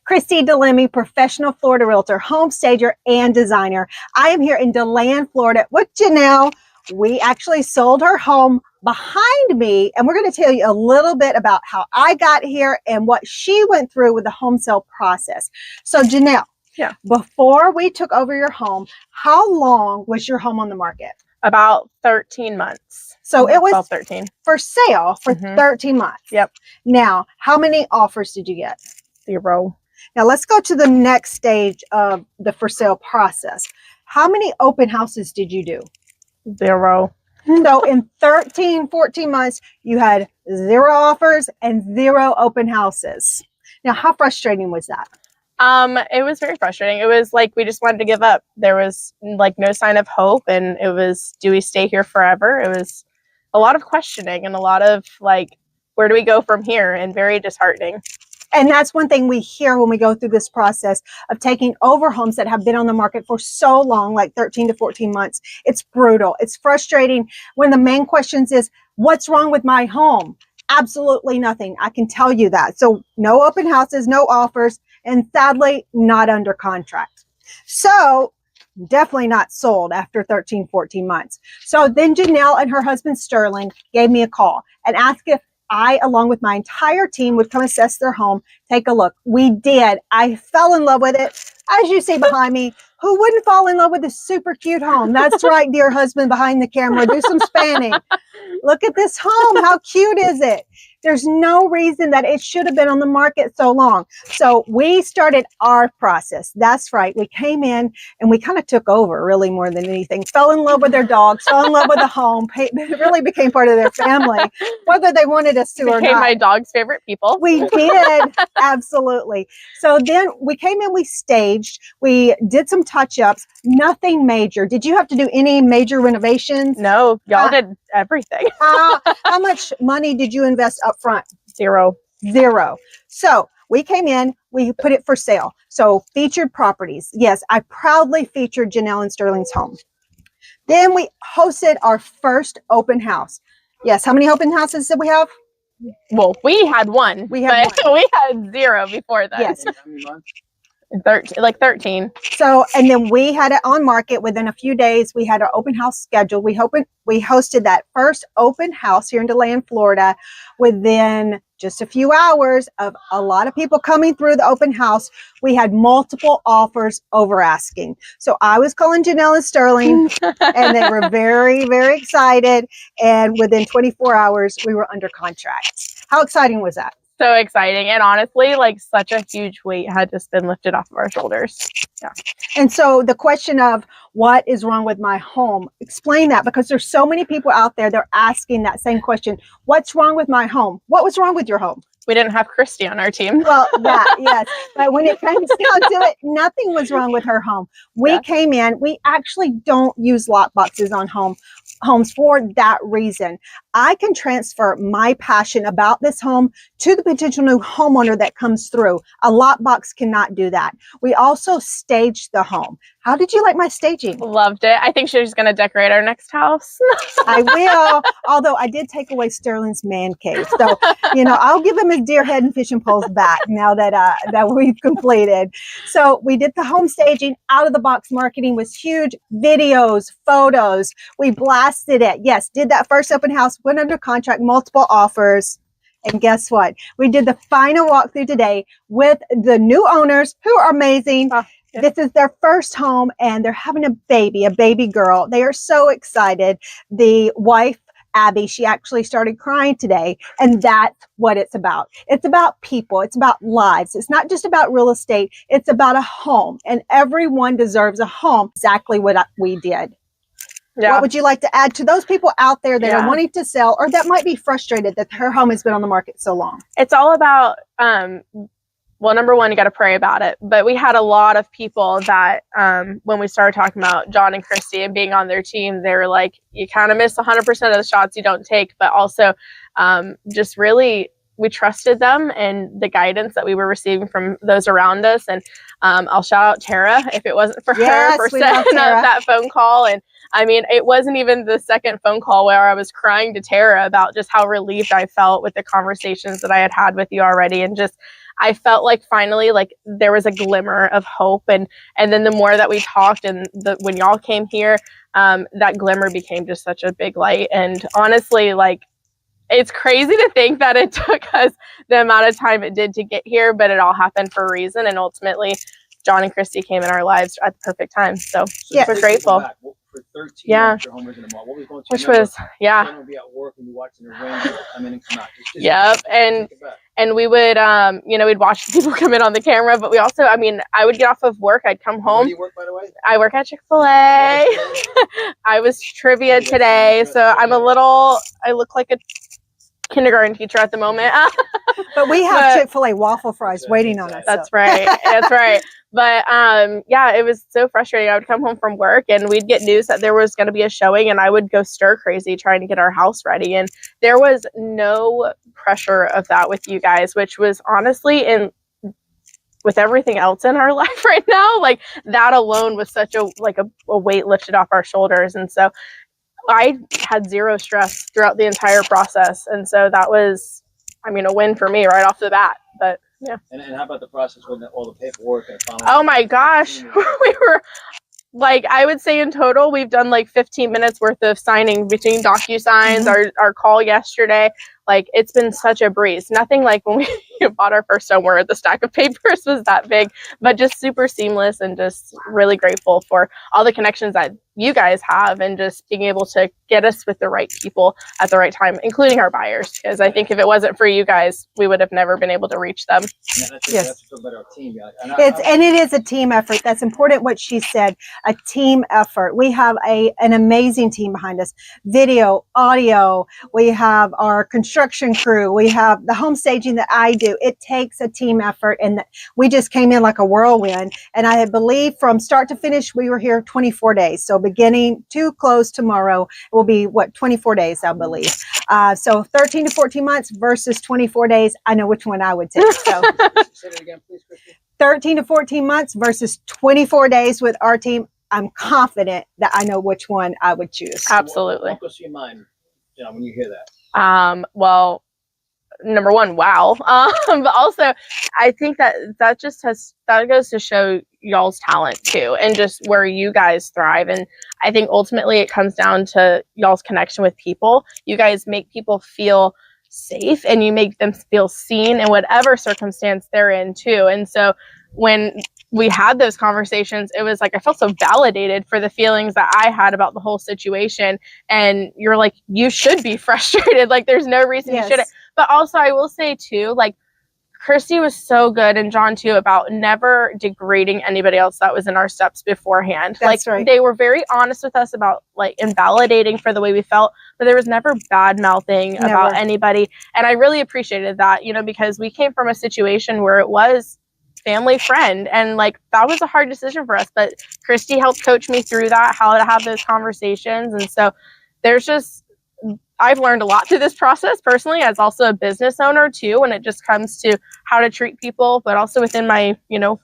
Christie Di Lemme, professional Florida realtor, home stager, and designer. I am here in DeLand, Florida with Janelle. We actually sold her home behind me, and we're going to tell you a little bit about how I got here and what she went through with the home sale process. So Janelle, before we took over your home, how long was your home on the market? About 13 months. So it was 12, 13. For sale for 13 months. Yep. Now, how many offers did you get? 0. Now let's go to the next stage of the for sale process. How many open houses did you do? 0. So in 13, 14 months, you had 0 offers and 0 open houses. Now, how frustrating was that? It was very frustrating. It was like we just wanted to give up. There was like no sign of hope, and it was, do we stay here forever? It was a lot of questioning and a lot of like, where do we go from here? And very disheartening. And that's one thing we hear when we go through this process of taking over homes that have been on the market for so long, like 13 to 14 months. It's brutal. It's frustrating. One of the main questions is, what's wrong with my home? Absolutely nothing. I can tell you that. So no open houses, no offers, and sadly, not under contract. So definitely not sold after 13, 14 months. So then Janelle and her husband Sterling gave me a call and asked if I, along with my entire team, would come assess their home, take a look. We did. I fell in love with it. As you see behind me, who wouldn't fall in love with a super cute home? That's right, dear husband behind the camera. Do some spanning. Look at this home. How cute is it? There's no reason that it should have been on the market so long. So we started our process. That's right. We came in and we kind of took over, really, more than anything. Fell in love with their dogs, fell in love with the home. It really became part of their family, whether they wanted us to or not. Became my dog's favorite people. We did. Absolutely. So then we came in, we staged, we did some touch-ups, nothing major. Did you have to do any major renovations? No, y'all did everything. How much money did you invest up front? 0. So we came in, we put it for sale. So featured properties. Yes, I proudly featured Janelle and Sterling's home. Then we hosted our first open house. Yes, how many open houses did we have? Well, we had 1. We had 0 before that. Yes. 13. So, and then we had it on market within a few days. We had our open house scheduled. We hosted that first open house here in DeLand, Florida, within just a few hours of a lot of people coming through the open house. We had multiple offers over asking. So I was calling Janelle and Sterling and they were very, very excited. And within 24 hours, we were under contract. How exciting was that? So exciting. And honestly, like such a huge weight had just been lifted off of our shoulders. Yeah. And so the question of what is wrong with my home, explain that, because there's so many people out there, they're asking that same question. What's wrong with my home? What was wrong with your home? We didn't have Christy on our team. Well, that, yes. But when it comes down to it, nothing was wrong with her home. We came in, we actually don't use lock boxes on homes for that reason. I can transfer my passion about this home to the potential new homeowner that comes through. A lockbox cannot do that. We also staged the home. How did you like my staging? Loved it. I think she's going to decorate our next house. I will. Although I did take away Sterling's man cave. So, I'll give him his deer head and fishing poles back now that we've completed. So we did the home staging. Out of the box marketing was huge. Videos, photos. We blasted it. Yes, did that first open house, went under contract, multiple offers. And guess what? We did the final walkthrough today with the new owners who are amazing. This is their first home and they're having a baby girl. They are so excited. The wife, Abby, she actually started crying today. And that's what it's about. It's about people. It's about lives. It's not just about real estate. It's about a home. And everyone deserves a home. Exactly what we did. Yeah. What would you like to add to those people out there that are wanting to sell or that might be frustrated that her home has been on the market so long? It's all about, well, number one, you got to pray about it. But we had a lot of people that when we started talking about John and Christy and being on their team, they were like, you kind of miss 100% of the shots you don't take. But also just really, we trusted them and the guidance that we were receiving from those around us. And I'll shout out Tara if it wasn't for her for setting up that phone call. And I mean, it wasn't even the second phone call where I was crying to Tara about just how relieved I felt with the conversations that I had had with you already. And just, I felt like finally, like there was a glimmer of hope. And then the more that we talked and when y'all came here, that glimmer became just such a big light. And honestly, like, it's crazy to think that it took us the amount of time it did to get here, but it all happened for a reason. And ultimately, John and Christie came in our lives at the perfect time. So Yeah. we're grateful. For 13 Yeah. your home was in the mall. What was going to Which was, yeah. Going to be at work and you're watching the rain, people come in and come out. Yep. And we would, you know, we'd watch people come in on the camera, but we also, I mean, I would get off of work, I'd come home. Where do you work, by the way? I work at Chick-fil-A. I was trivia today, so I look like a kindergarten teacher at the moment. But we have Chick-fil-A waffle fries waiting on us. That's right. That's right. But yeah, it was so frustrating. I would come home from work and we'd get news that there was going to be a showing, and I would go stir crazy trying to get our house ready. And there was no pressure of that with you guys, which was honestly with everything else in our life right now, like that alone was such a weight lifted off our shoulders. And so I had zero stress throughout the entire process. And so that was, I mean, a win for me right off the bat. But yeah. And how about the process with all the paperwork and oh my gosh. We were like, I would say in total, we've done like 15 minutes worth of signing between DocuSigns, our call yesterday. Like, it's been such a breeze. Nothing like when we bought our first home where the stack of papers was that big, but just super seamless, and just really grateful for all the connections that you guys have and just being able to get us with the right people at the right time, including our buyers. Because I think if it wasn't for you guys, we would have never been able to reach them. Yes. That's about our team. And it is a team effort. That's important what she said, a team effort. We have an amazing team behind us. Video, audio, we have our construction crew, we have the home staging that I do. It takes a team effort, and we just came in like a whirlwind. And I believe from start to finish, we were here 24 days. So beginning to close tomorrow will be 24 days, I believe. So 13 to 14 months versus 24 days. I know which one I would take. So Say it again, please, Christie. 13 to 14 months versus 24 days with our team. I'm confident that I know which one I would choose. Absolutely. What goes through your mind, when you hear that? Well, number one, wow. But also, I think that goes to show y'all's talent too, and just where you guys thrive. And I think ultimately it comes down to y'all's connection with people. You guys make people feel safe, and you make them feel seen in whatever circumstance they're in too. And so when we had those conversations, it was like I felt so validated for the feelings that I had about the whole situation. And you're like, you should be frustrated. Like, there's no reason you shouldn't. But also, I will say too, like, Christie was so good, and John too, about never degrading anybody else that was in our steps beforehand. That's like, right. They were very honest with us about like invalidating for the way we felt, but there was never bad mouthing about anybody. And I really appreciated that, because we came from a situation where it was family friend, and like that was a hard decision for us, but Christie helped coach me through that, how to have those conversations. And so I've learned a lot through this process personally, as also a business owner too, when it just comes to how to treat people, but also within my,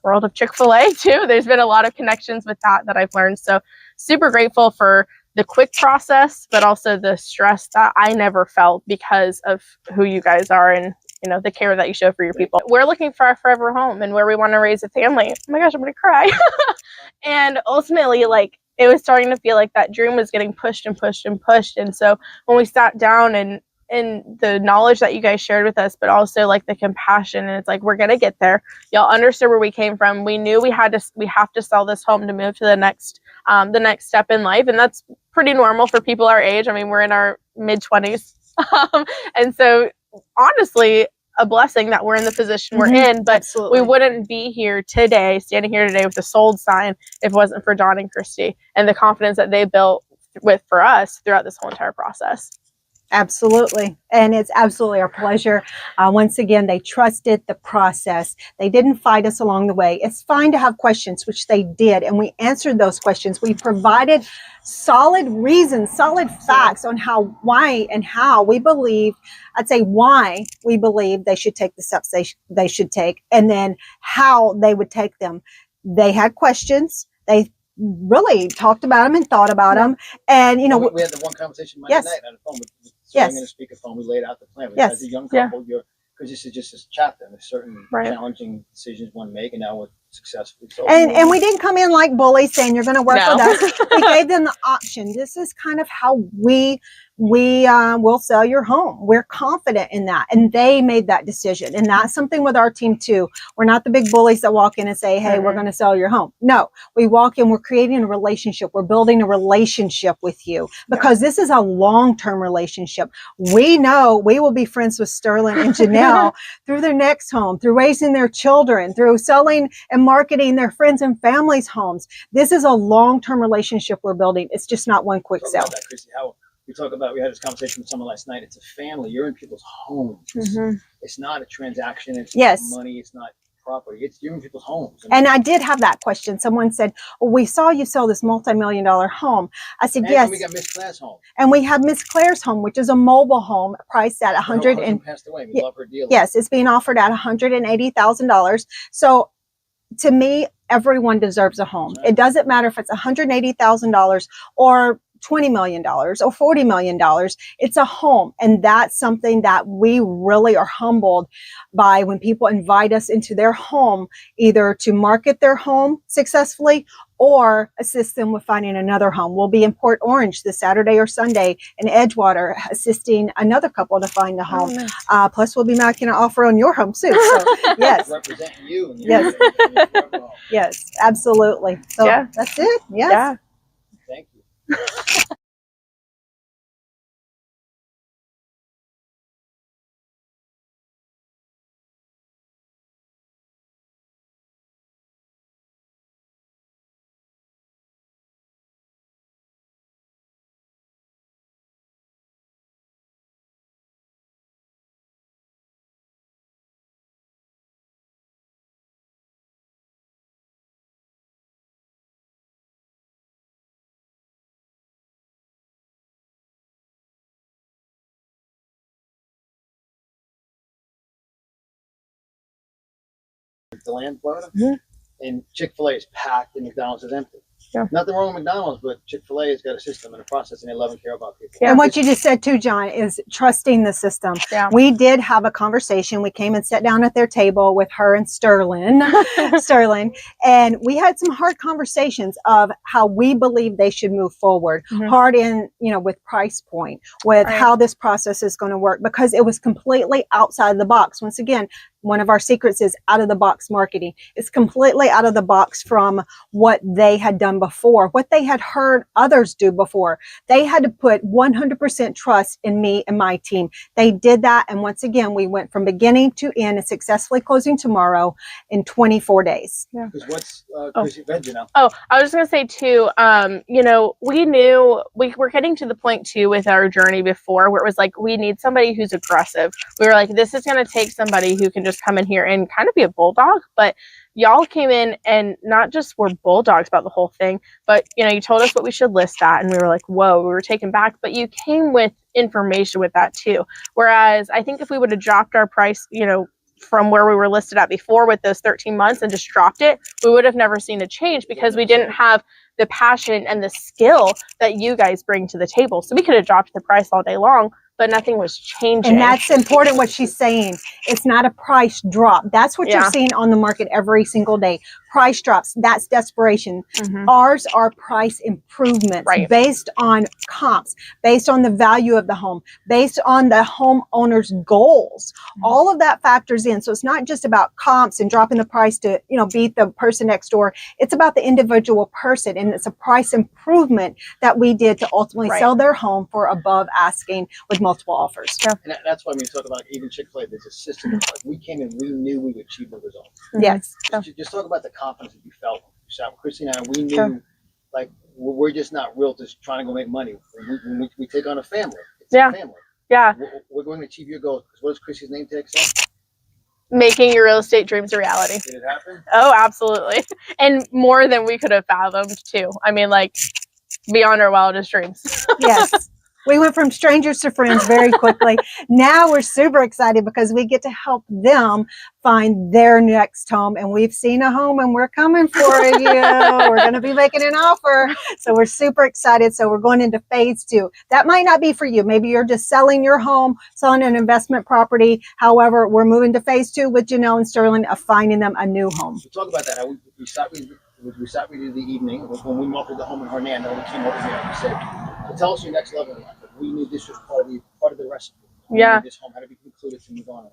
world of Chick-fil-A too. There's been a lot of connections with that I've learned. So super grateful for the quick process, but also the stress that I never felt because of who you guys are, and the care that you show for your people. We're looking for our forever home and where we want to raise a family. Oh my gosh, I'm going to cry. And ultimately, like, it was starting to feel like that dream was getting pushed and pushed and pushed. And so when we sat down and the knowledge that you guys shared with us, but also like the compassion, and it's like, we're going to get there. Y'all understood where we came from. We knew we have to sell this home to move to the next step in life. And that's pretty normal for people our age. I mean, we're in our mid-20s. And so honestly, a blessing that we're in the position we're in, but Absolutely. We wouldn't be standing here today with a sold sign if it wasn't for John and Christie and the confidence that they built for us throughout this whole entire process. Absolutely. And it's absolutely our pleasure. Once again, they trusted the process. They didn't fight us along the way. It's fine to have questions, which they did. And we answered those questions. We provided solid reasons, solid facts on why we believe, why we believe they should take the steps they should take, and then how they would take them. They had questions. They really talked about them and thought about them. And, you know, we had the one conversation Monday night on the phone with Sterling and a speakerphone. We laid out the plan. As a young couple, because this is just a chapter, and there's certain challenging decisions one make, and now we're successfully sold. And we didn't come in like bullies saying you're going to work with us. We gave them the option. This is kind of how we will sell your home. We're confident in that, and they made that decision. And that's something with our team too. We're not the big bullies that walk in and say, hey, we're going to sell your home. No, we walk in, we're creating a relationship. We're building a relationship with you, because this is a long-term relationship. We know we will be friends with Sterling and Janelle through their next home, through raising their children, through selling and marketing their friends and families' homes. This is a long-term relationship we're building. It's just not one quick sale. Christie, we had this conversation with someone last night. It's a family. You're in people's homes. It's not a transaction. It's not money. It's not property. You're in people's homes. And I did have that question. Someone said, well, we saw you sell this multi-million-dollar home. I said, yes. And we got Miss Claire's home. And we have Miss Claire's home, which is a mobile home priced at $100 and passed away. We love her deal. Yes, it's being offered at $180,000. So to me, everyone deserves a home. Right. It doesn't matter if it's $180,000 or $20 million or $40 million. It's a home. And that's something that we really are humbled by when people invite us into their home, either to market their home successfully or assist them with finding another home. We'll be in Port Orange this Saturday or Sunday, in Edgewater, assisting another couple to find a home. Nice. Plus, we'll be making an offer on your home soon. So, yes. Representing you. Yes. Yes, absolutely. So that's it. Yes. Yeah. Thank you. DeLand, Florida, and Chick-fil-A is packed and McDonald's is empty. Yeah. Nothing wrong with McDonald's, but Chick-fil-A has got a system and a process, and they love and care about people. Yeah. And what you just said too, John, is trusting the system. Yeah. We did have a conversation. We came and sat down at their table with her and Sterling, and we had some hard conversations of how we believe they should move forward. Hard in, with price point, with how this process is going to work, because it was completely outside the box. Once again, one of our secrets is out of the box marketing. It's completely out of the box from what they had done before, what they had heard others do before. They had to put 100% trust in me and my team. They did that. And once again, we went from beginning to end and successfully closing tomorrow in 24 days. Yeah. Because what's Christie, Oh, I was just going to say too, we knew we were getting to the point too with our journey before where it was like, we need somebody who's aggressive. We were like, this is going to take somebody who can just come in here and kind of be a bulldog. But y'all came in and not just were bulldogs about the whole thing, but you told us what we should list at, and we were like, whoa, we were taken back. But you came with information with that too. Whereas I think if we would have dropped our price, from where we were listed at before with those 13 months and just dropped it, we would have never seen a change, because we didn't have the passion and the skill that you guys bring to the table. So we could have dropped the price all day long, but nothing was changing. And that's important what she's saying. It's not a price drop. That's what you're seeing on the market every single day. Price drops. That's desperation. Ours are price improvements based on comps, based on the value of the home, based on the homeowner's goals. All of that factors in. So it's not just about comps and dropping the price to, beat the person next door. It's about the individual person. And it's a price improvement that we did to ultimately sell their home for above asking with multiple offers. And that's why when you talk about even Chick-fil-A, there's a system. Like we came in, we knew we would achieve the results. Yes. Just talk about the confidence that you felt. Christie and I, we knew, like, we're just not realtors trying to go make money. We take on a family. It's a family. Yeah. We're going to achieve your goals. What does Christie's name tag say? Making your real estate dreams a reality. Did it happen? Oh, absolutely. And more than we could have fathomed too. I mean, like, beyond our wildest dreams. Yes. We went from strangers to friends very quickly. Now we're super excited because we get to help them find their next home. And we've seen a home and we're coming for you. We're going to be making an offer. So we're super excited. So we're going into phase 2. That might not be for you. Maybe you're just selling your home, selling an investment property. However, we're moving to phase 2 with Janelle and Sterling of finding them a new home. So talk about that. We sat with you the evening when we marketed the home in Hernando. We came over here and we said, tell us your next level in life. We knew this was part of the recipe. Yeah. This home had to be concluded to move on.